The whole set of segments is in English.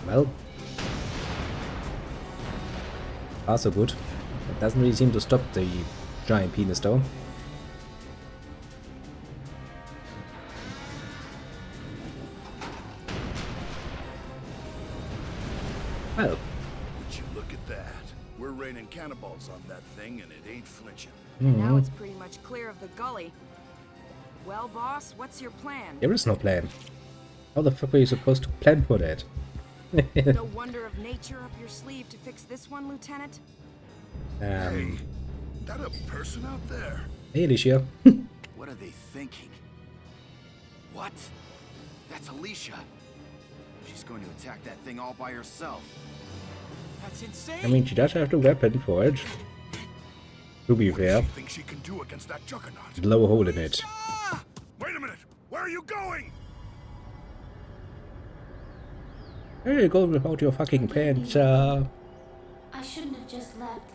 Well, so good. It doesn't really seem to stop the giant penis though. Well, would you look at that? We're raining cannonballs on that thing and it ain't flinching. Now it's pretty much clear of the gully. Well, boss, what's your plan? there is no plan. How the fuck were you supposed to plan for that? No wonder of nature up your sleeve to fix this one, Lieutenant? Hey, that a person out there? Hey, Alicia. What are they thinking? What? That's Alicia. She's going to attack that thing all by herself. That's insane. I mean, she does have the weapon for it. To be fair, What do you think she can do against that juggernaut? blow a hole in it. Ah! Wait a minute. Where are you going? Hey, go without your fucking pants. I shouldn't have just left.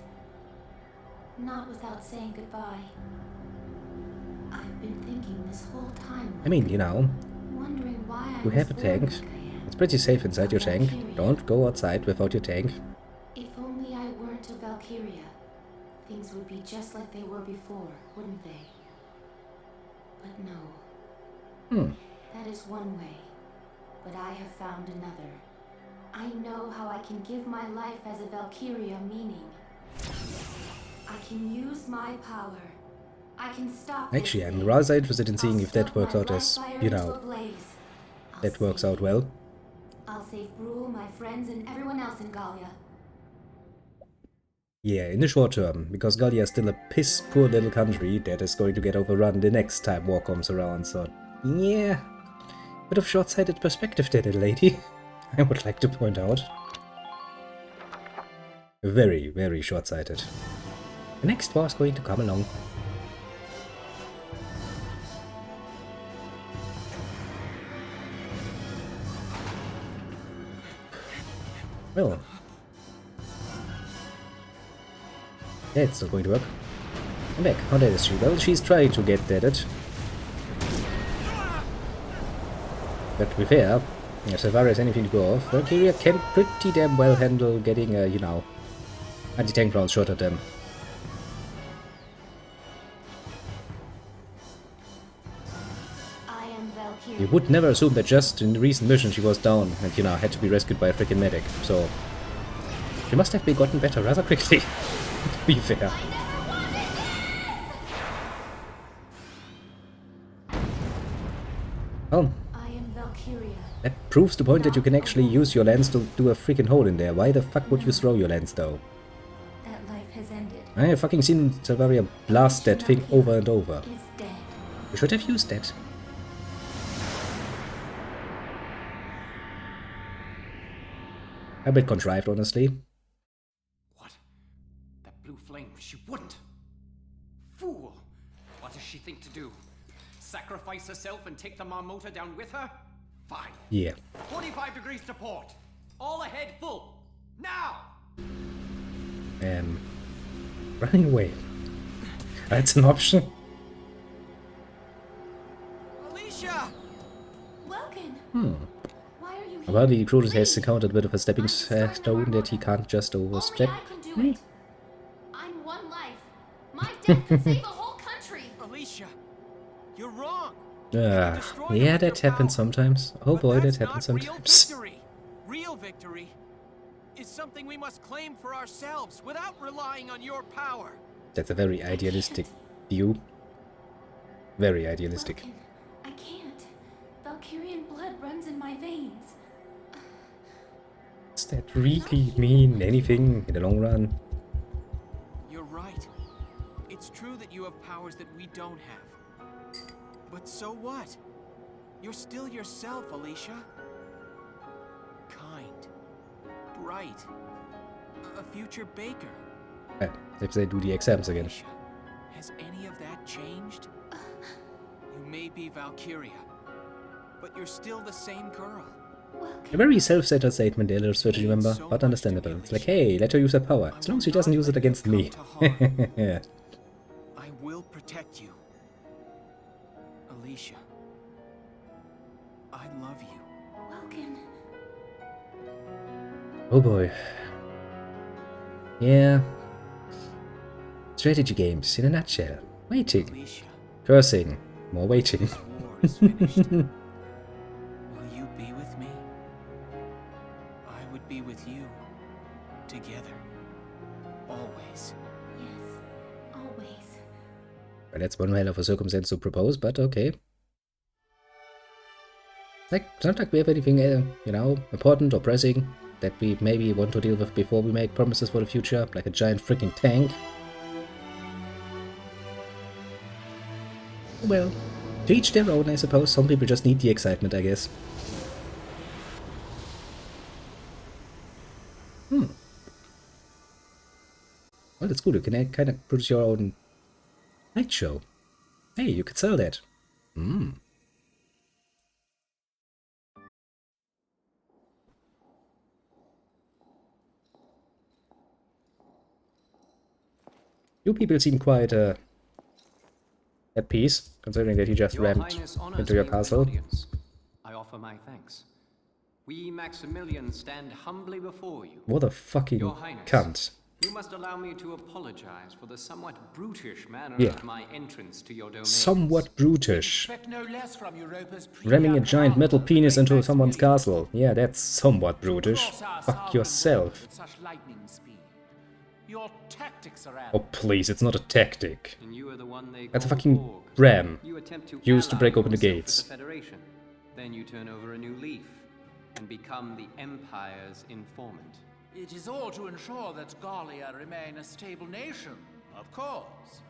Not without saying goodbye. I've been thinking this whole time. I mean, you know, Wondering why I you have a was tank. born like I am. It's pretty safe inside your tank. Don't go outside without your tank. If only I weren't a Valkyria, things would be just like they were before, wouldn't they? But no. That is one way, but I have found another. I know how I can give my life as a Valkyria meaning. I can use my power. I can stop. Actually, I'm rather interested in seeing if that works out as, you know, that works out well. I'll save Brule, my friends, and everyone else in Gallia. Yeah, in the short term, because Gallia is still a piss-poor little country that is going to get overrun the next time war comes around, so yeah. Bit of short-sighted perspective there, little lady. I would like to point out. Very, very short-sighted. The next war is going to come along. Well. Yeah, it's not going to work. I'm back. How dead is she? Well, she's trying to get deaded. But to be fair, as far as anything to go off, Valkyria can pretty damn well handle getting a, you know, anti-tank round shot at them. I am Valkyria. You would never assume that just in the recent mission she was down and, you know, had to be rescued by a freaking medic, so she must have been gotten better rather quickly, to be fair. Oh, I am Valkyria. that proves the point that you can actually use your lance to do a freaking hole in there. Why the fuck would you throw your lance though? That life has ended. I have fucking seen Salvaria blast that thing over and over. Is dead. You should have used that. A bit contrived, honestly. What? That blue flame, she wouldn't. Fool! What does she think to do? Sacrifice herself and take the Marmota down with her? Fine. Yeah. 45 degrees to port. All ahead full. Now! Running away. That's an option. Alicia! Welcome. Why are you here? Well, the Crutus has encountered a bit of a stepping stone that he can't just overstep. Only I can do it. I'm one life. My death could save a whole country. Alicia! You're wrong. Yeah, that happens sometimes. Oh boy, that happens sometimes. Real victory is something we must claim for ourselves without relying on your power. That's a very idealistic view. Very idealistic. Welkin, I can't. Valkyrian blood runs in my veins. Does that really mean anything in the long run? You're right. It's true that you have powers that we don't have. But so what? You're still yourself, Alicia. Kind. Bright. A future baker. If they do the exams again. Alicia, has any of that changed? You may be Valkyria, but you're still the same girl. A very self-centered statement there, little remember, but understandable. It's like, hey, let her use her power, as long as she doesn't use it against me. I will protect you. Alicia, I love you. Welkin. Oh boy. Yeah. Strategy games in a nutshell. Waiting. Alicia, Cursing. More waiting. this war is finished. Will you be with me? I would be with you. Together. Always. Yes, always. Well, that's one hell of a circumstance to propose, but okay. Like, it's not like we have anything, you know, important or pressing that we maybe want to deal with before we make promises for the future, like a giant freaking tank. Well, to each their own, I suppose. Some people just need the excitement, I guess. Well, that's cool. You can kind of produce your own night show. Hey, you could sell that. You people seem quite at peace, considering that you just Your rammed Highness honors into your me with castle. audience. I offer my thanks. We Maximilians stand humbly before you. What a fucking Your Highness, cunt. you must allow me to apologize for the somewhat brutish manner Yeah. of my entrance to your domain. Somewhat brutish. Expect no less from Europa's Ramming a giant metal commander, the penis great into someone's Maximilian. castle. Yeah, that's somewhat brutish. Cross our Fuck southern yourself. border with such lightning speed. Your tactics are Oh please, it's not a tactic. And you are the one they That's a call fucking Borg. ram. You attempt to used to ally break open the yourself with gates. the Federation. Then you turn over a new leaf and become the Empire's informant. It is all to ensure that Gallia remain a stable nation, of course.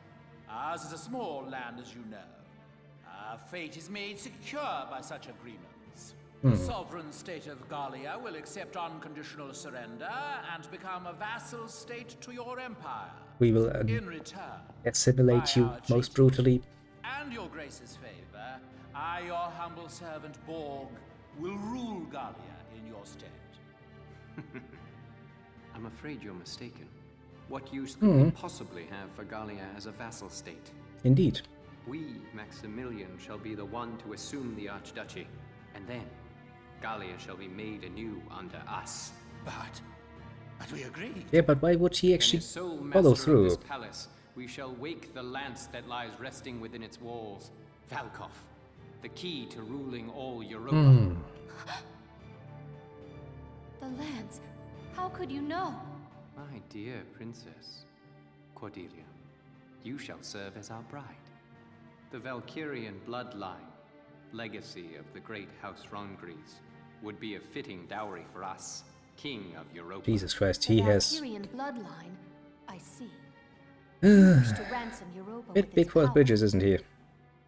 Ours is a small land, as you know. Our fate is made secure by such agreements. The sovereign state of Gallia will accept unconditional surrender and become a vassal state to your empire. We will In return, assimilate by you our most treaty brutally. and your grace's favor, I, your humble servant Borg, will rule Gallia in your stead. I'm afraid you're mistaken. What use could we possibly have for Gallia as a vassal state? Indeed. We, Maximilian, shall be the one to assume the Archduchy, and then Gallia shall be made anew under us. But we agreed. Yeah, but why would he And actually as sole follow master of through? this palace, we shall wake the lance that lies resting within its walls, Valkov, the key to ruling all Europa. The lands. How could you know? My dear princess, Cordelia, you shall serve as our bride. The Valkyrian bloodline, legacy of the great House Rongries, would be a fitting dowry for us, King of Europa. Jesus Christ, The he has Valkyrian bloodline. I see. You wish to ransom Europa bit with big its for his power. bridges, isn't he?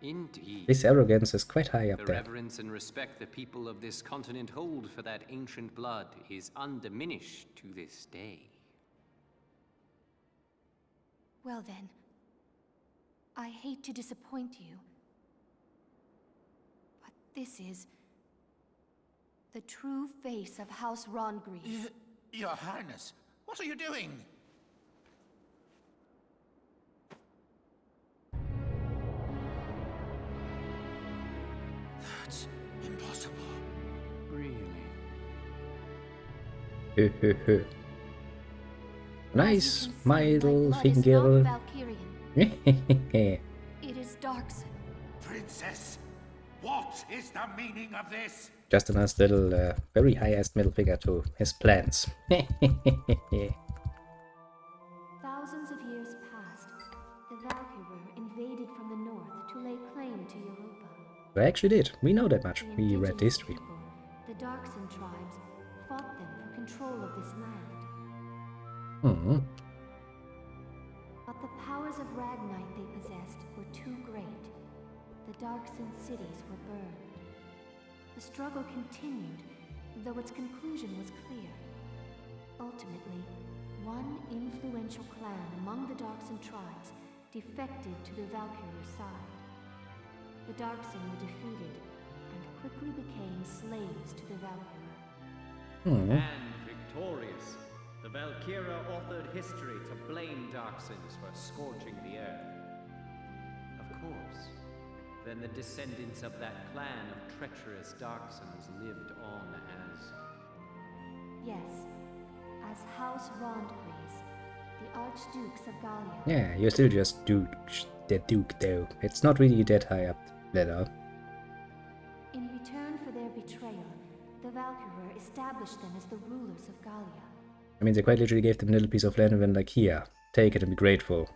Indeed. His arrogance is quite high The up there. reverence and respect the people of this continent hold for that ancient blood is undiminished to this day. Well then, I hate to disappoint you, but this is the true face of House Rongries. Your Highness, what are you doing? That's impossible. Really? Nice, As you can see, my mild blood is finger. not Valkyrian. It is Darkson. Princess, what is the meaning of this? Just a nice little, very high-ass middle finger to his plans. Thousands of years passed. The Valkyrie invaded from the north to lay claim to Europa. They actually did. We know that much. The We read the indigenous history. people, the Darkson tribes, fought them for control of this land. But the powers of Ragnite they possessed were too great. The Darkson cities were burned. The struggle continued, though its conclusion was clear. Ultimately, one influential clan among the Darkson tribes defected to the Valkyrie side. The Darkson were defeated and quickly became slaves to the Valkyrie. And victorious, the Valkyria authored history to blame Darksons for scorching the earth. Of course, then the descendants of that clan of treacherous Darksons lived on as... Yes, as House Rondgrees, the Archdukes of Gallia. Yeah, you're still just the Duke though. It's not really that high up letter. In return for their betrayal, the Valkyrie established them as the rulers of Gallia. I mean, they quite literally gave them a little piece of land and went like, here, take it and be grateful.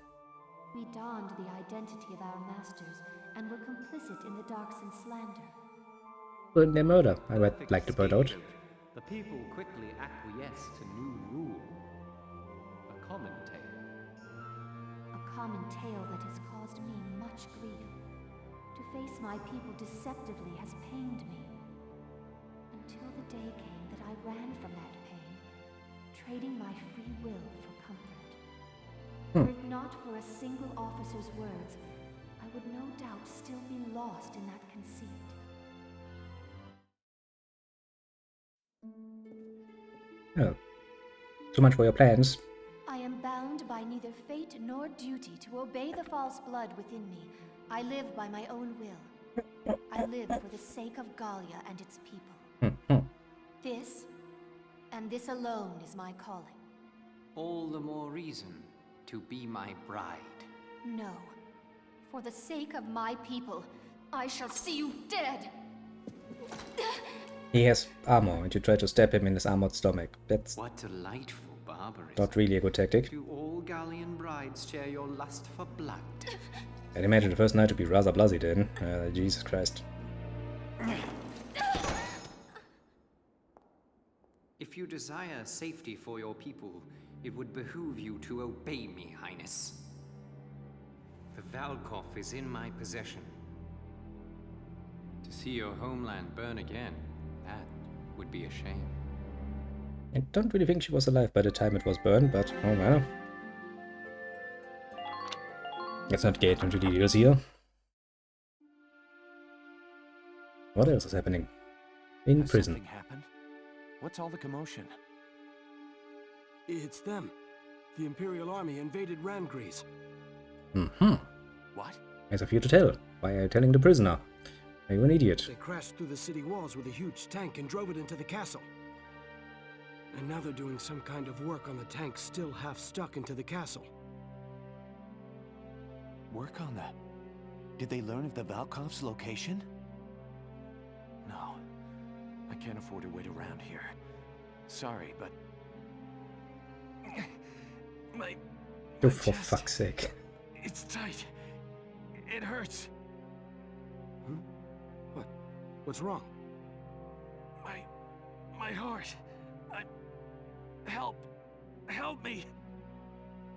We donned the identity of our masters and were complicit in the Darkson slander. But in their murder, I would like to point out. The people quickly acquiesced to new rule. A common tale. A common tale that has caused me much grief. To face my people deceptively has pained me. Until the day came that I ran from that pain, trading my free will for comfort. Were it not for a single officer's words, I would no doubt still be lost in that conceit. Oh. So much for your plans. I am bound by neither fate nor duty to obey the false blood within me. I live by my own will. I live for the sake of Gallia and its people. This, and this alone, is my calling. All the more reason to be my bride. No. For the sake of my people, I shall see you dead! He has armor and you try to stab him in his armored stomach. That's What delightful barbarism. not really a good tactic. Do all Gallian brides share your lust for blood? I'd imagine the first night to be rather bloody then. Jesus Christ. If you desire safety for your people, it would behoove you to obey me, Highness. The Valkov is in my possession. To see your homeland burn again, that would be a shame. I don't really think she was alive by the time it was burned, but oh well. Let's not get into details here. What else is happening? In Has prison. something happened? What's all the commotion? It's them. The Imperial Army invaded Randgrees. What? As of you to tell. Why are you telling the prisoner? Are you an idiot? They crashed through the city walls with a huge tank and drove it into the castle. And now they're doing some kind of work on the tank still half stuck into the castle. Work on that? Did they learn of the Valkov's location? No. I can't afford to wait around here. Sorry, but... Oh, for fuck's sake. It's tight. It hurts. What? What's wrong? My heart. Help me.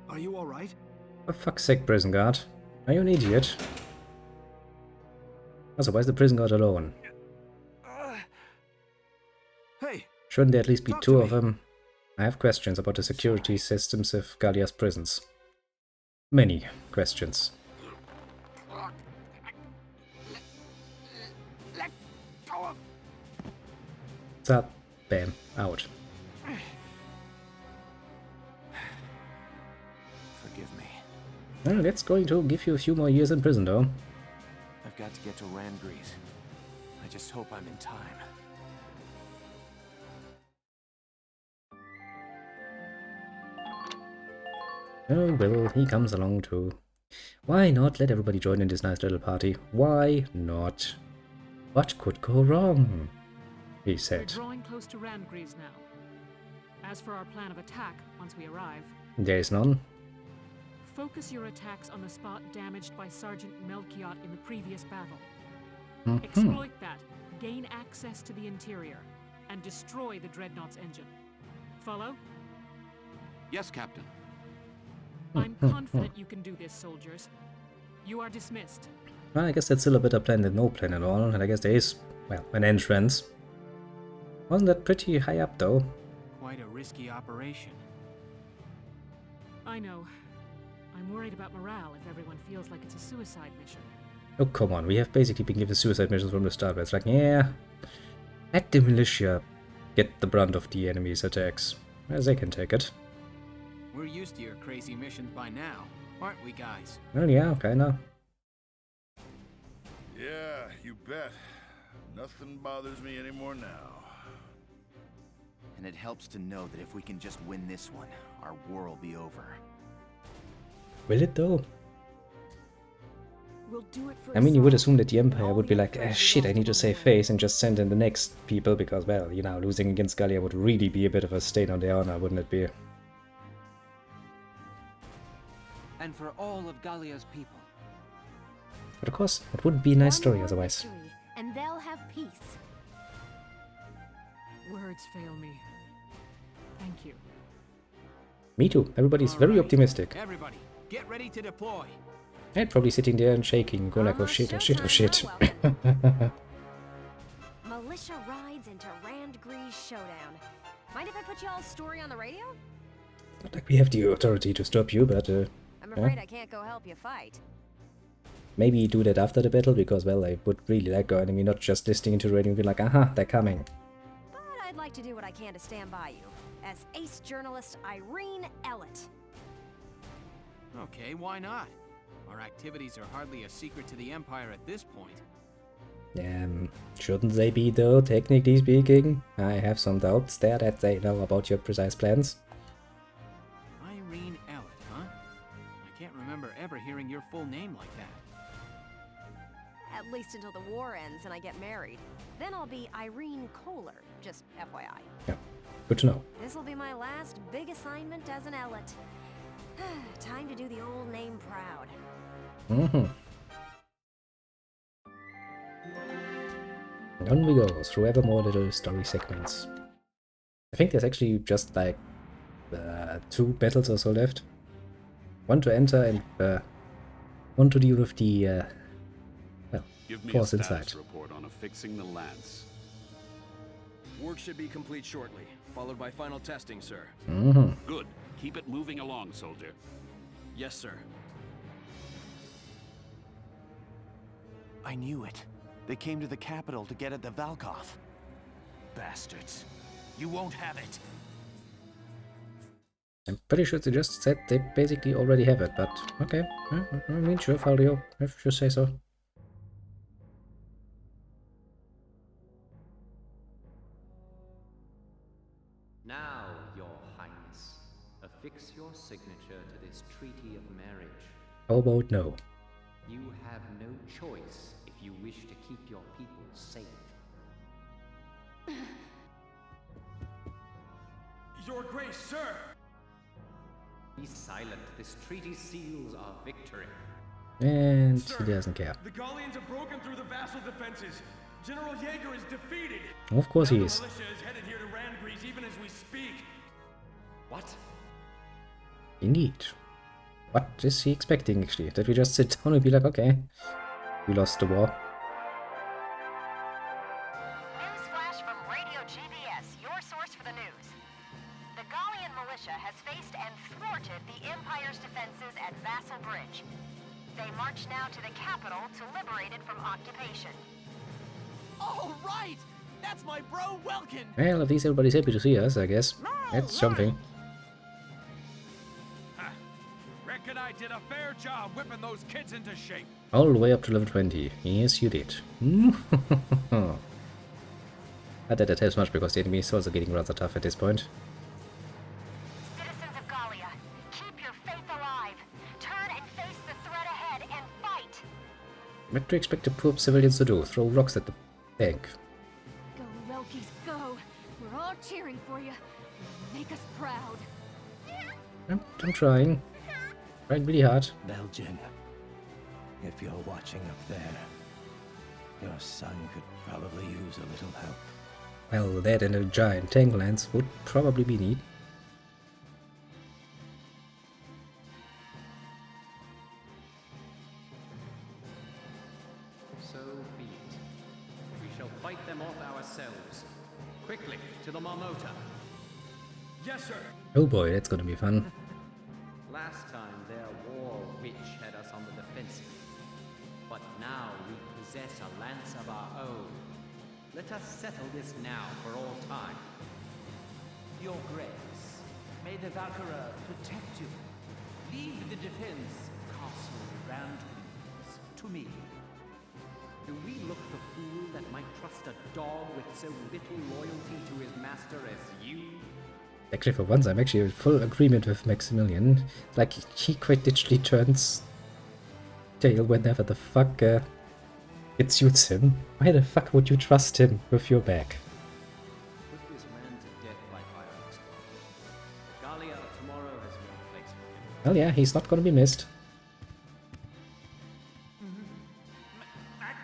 Are you all right? For fuck's sake, prison guard. Are you an idiot? Also, why is the prison guard alone? Hey. Shouldn't there at least be Talk two to of me. them? I have questions about the security systems of Gallia's prisons. Many questions. Let go of... Stop. Bam. Out. forgive me. Well, that's going to give you a few more years in prison, though. I've got to get to Randgrees. I just hope I'm in time. Oh, well, he comes along too. Why not let everybody join in this nice little party? Why not? What could go wrong? He We're said. drawing close to Randgrees now. As for our plan of attack, once we arrive, There is none. focus your attacks on the spot damaged by Sergeant Melchiot in the previous battle. Mhm. Exploit that, gain access to the interior, and destroy the Dreadnought's engine. Follow? Yes, Captain. I'm confident you can do this, soldiers. You are dismissed. Well, I guess that's still a better plan than no plan at all, and I guess there is, well, an entrance. Wasn't that pretty high up, though? Quite a risky operation. I know. I'm worried about morale if everyone feels like it's a suicide mission. Oh, come on, we have basically been given suicide missions from the start, but it's like, yeah, let the militia get the brunt of the enemy's attacks, as they can take it. We're used to your crazy missions by now, aren't we, guys? Well, yeah, kinda. Yeah, you bet. Nothing bothers me anymore now. And it helps to know that if we can just win this one, our war will be over. Will it though? We'll do it for I mean, you would Assad. assume that the Empire All would be the like, Emperors shit, I lost need to along save the way. face and just send in the next people because, well, you know, losing against Gallia would really be a bit of a stain on their honor, wouldn't it be? And for all of Gallia's people. But of course, it wouldn't be a nice One story more otherwise. victory, and they'll have peace. Words fail me. Thank you. Me too. Everybody's All very right. optimistic. Everybody, get ready to deploy. I'd probably sitting there and shaking, going like, oh Almost shit, oh shit, oh shit. showtime, Militia rides into Randgree's showdown. Mind if I put y'all's story on the radio? Not like we have the authority to stop you, but I'm afraid I can't go help you fight. maybe do that after the battle, because, well, I would really like our enemy not just listening into the radio and be like, aha, they're coming. But I'd like to do what I can to stand by you, as ace journalist Irene Ellett. Okay, why not? Our activities are hardly a secret to the Empire at this point. Shouldn't they be though, technically speaking? I have some doubts there that they know about your precise plans. Irene Ellett, huh? I can't remember ever hearing your full name like that. At least until the war ends and I get married. Then I'll be Irene Kohler, just FYI. Yeah, good to know. This'll be my last big assignment as an Ellett. Time to do the old name proud. On we go, through ever more little story segments. I think there's actually just like 2 battles or so left. One to enter and one to deal with the well, Give me force a inside. status report on affixing the lance. Work should be complete shortly, followed by final testing, sir. Good. Keep it moving along, soldier. Yes, sir. I knew it. They came to the capital to get at the Valkov. Bastards. You won't have it. I'm pretty sure they just said they basically already have it, but okay. I mean, sure, Faldio, if you say so. Now, Your Highness, affix your signature to this treaty of marriage. How about no? You have no choice if you wish to keep your people safe. Your Grace, sir! Be silent. This treaty seals our victory. And Sir, he doesn't care. The Gallians have broken through the vassal defenses. General Jaeger is defeated. Of course he Now is. The militia is headed here to Randgrees even as we speak. What? Indeed. What is he expecting, actually? That we just sit down and be like, okay, we lost the war. Newsflash from Radio GBS, your source for the news. The Gallian militia has faced and thwarted the Empire's defenses at Vassal Bridge. They march now to the capital to liberate it from occupation. Oh, right! That's my bro, Welkin! Well, at least everybody's happy to see us, I guess. That's something. Reckon I did a fair job whipping those kids into shape. All the way up to level 20. Yes, you did. Not that it helps much because the enemy is also getting rather tough at this point. Citizens of Gallia, keep your faith alive. Turn and face the threat ahead and fight. What do you expect the poor civilians to do? Throw rocks at the tank? Go, Welkies, go. We're all cheering for you. Make us proud. I'm trying. Trying really hard. Belgian, if you're watching up there, your son could probably use a little help. Well, that and a giant tank lance would probably be neat. So be it. We shall fight them off ourselves. Quickly, to the Marmota. Yes, sir. Oh boy, that's gonna be fun. Last time their war witch had us on the defensive. But now we possess a lance of our own. Let us settle this now for all time. Your Grace, may the Valkyra protect you. Leave the defense, Castle Randgrees, to me. Do we look the fool that might trust a dog with so little loyalty to his master as you? Actually, for once, I'm actually in full agreement with Maximilian. Like, he quite literally turns tail whenever the fuck it suits him. Why the fuck would you trust him with your back? Put this man to death by fire explosive. Gallia tomorrow has no place for him. Well, yeah, he's not gonna be missed.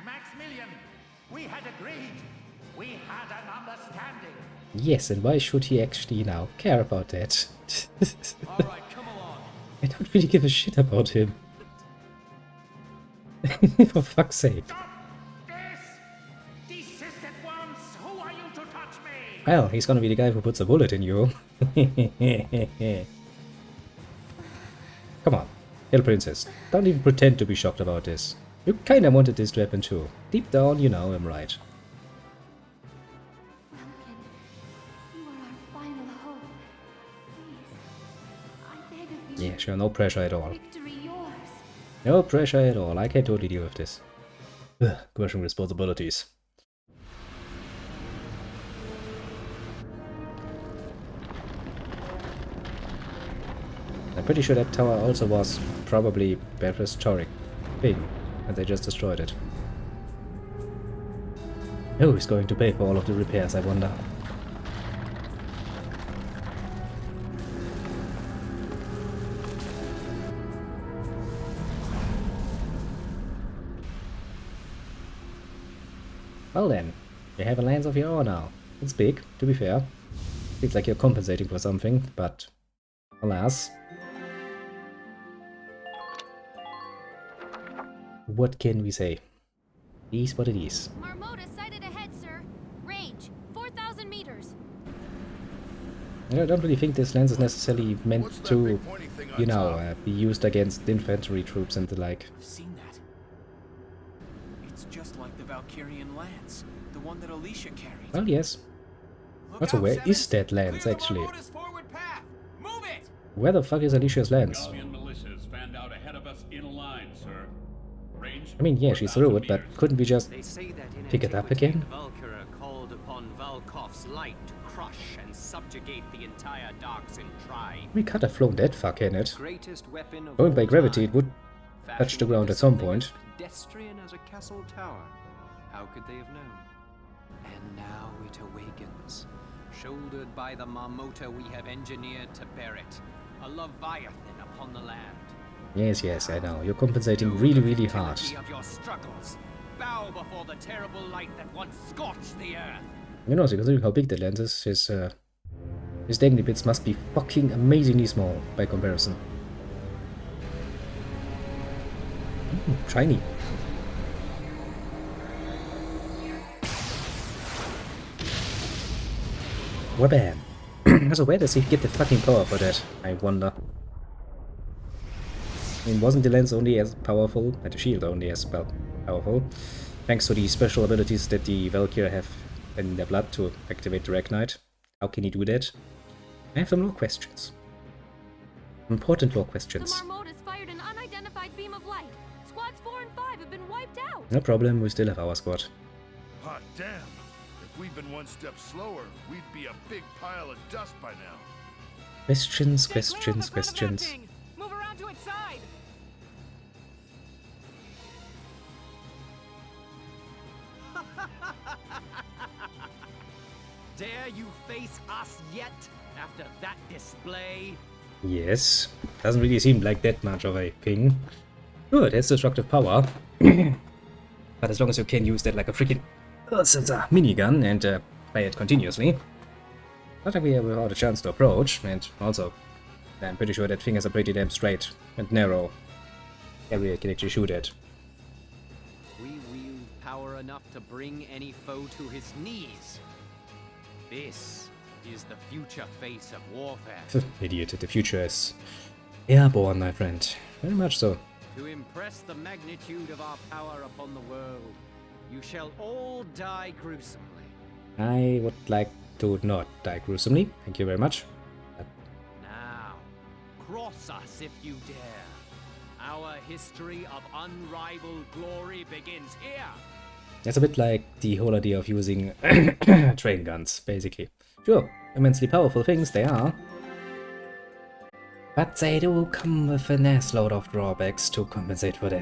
Maximilian, we had agreed. We had an understanding. Yes, and why should he actually now care about that? Alright, come along. I don't really give a shit about him. For fuck's sake. Stop this! Desist at once! Who are you to touch me? Well, he's gonna be the guy who puts a bullet in you. Come on, little princess. Don't even pretend to be shocked about this. You kinda wanted this to happen too. Deep down, you know I'm right. You are our final hope. Please, I beg of you. Yeah, sure, no pressure at all. Victory yours. No pressure at all, I can totally deal with this. Ugh, crushing responsibilities. I'm pretty sure that tower also was probably prehistoric thing, and they just destroyed it. Who is going to pay for all of the repairs, I wonder? Well then, you have a lance of your own now. It's big, to be fair. Feels like you're compensating for something, but alas. What can we say? It is what it is. Marmota sighted ahead, sir. Range, 4,000 meters. I don't really think this lance is necessarily meant to, you know, be used against infantry troops and the like. I've seen that. It's just like the Valkyrian lance, the one that Alicia carried. Well, yes. Also, where is that lance, actually? Where the fuck is Alicia's lance? Gallian militias fanned out ahead of us in a line, sir. Range I mean, yeah, she threw it, but couldn't we just They say that in pick it up antiquity, again? Valkyra called upon Valkov's light to crush and subjugate the entire Darksin tribe. We could have flown that far, can it? Greatest weapon of Going by all gravity, time. it would touch the ground at some point. Pedestrian as a castle tower. How could they have known? And now it awakens. Shouldered by the Marmota we have engineered to bear it. A Leviathan upon the land. Yes, yes, I know. You're compensating really, really hard. Of your struggles. Bow before the terrible light that once scorched the earth. You know, considering how big that lens is, his dangly bits must be fucking amazingly small by comparison. Shiny. Wabam. So where does he get the fucking power for that, I wonder? I mean, wasn't the lens only as powerful, and the shield only as powerful, thanks to the special abilities that the Valkyrie have in their blood to activate the Ragnite? How can he do that? I have some lore questions. Important lore The questions. Marmotas fired an unidentified beam of light. Squads 4 and 5 have been wiped out. No problem, we still have our squad. Hot damn! If we'd been one step slower, we'd be a big pile of dust by now. Questions, Stay clear of questions, the front of that questions. thing. Move around to its side. Dare you face us yet after that display? Yes, doesn't really seem like that much of a thing. Good, it has destructive power. But as long as you can use that like a freaking minigun and play it continuously. Not like we have without a chance to approach, and also I'm pretty sure that thing is a pretty damn straight and narrow area I can actually shoot at. We wield power enough to bring any foe to his knees. This is the future face of warfare. Idiot, the future is airborne, my friend. Very much so. To impress the magnitude of our power upon the world, you shall all die gruesomely. I would like to not die gruesomely. Thank you very much. Now, cross us if you dare. Our history of unrivaled glory begins here. It's a bit like the whole idea of using train guns, basically. Sure, immensely powerful things they are. But they do come with a nice load of drawbacks to compensate for that.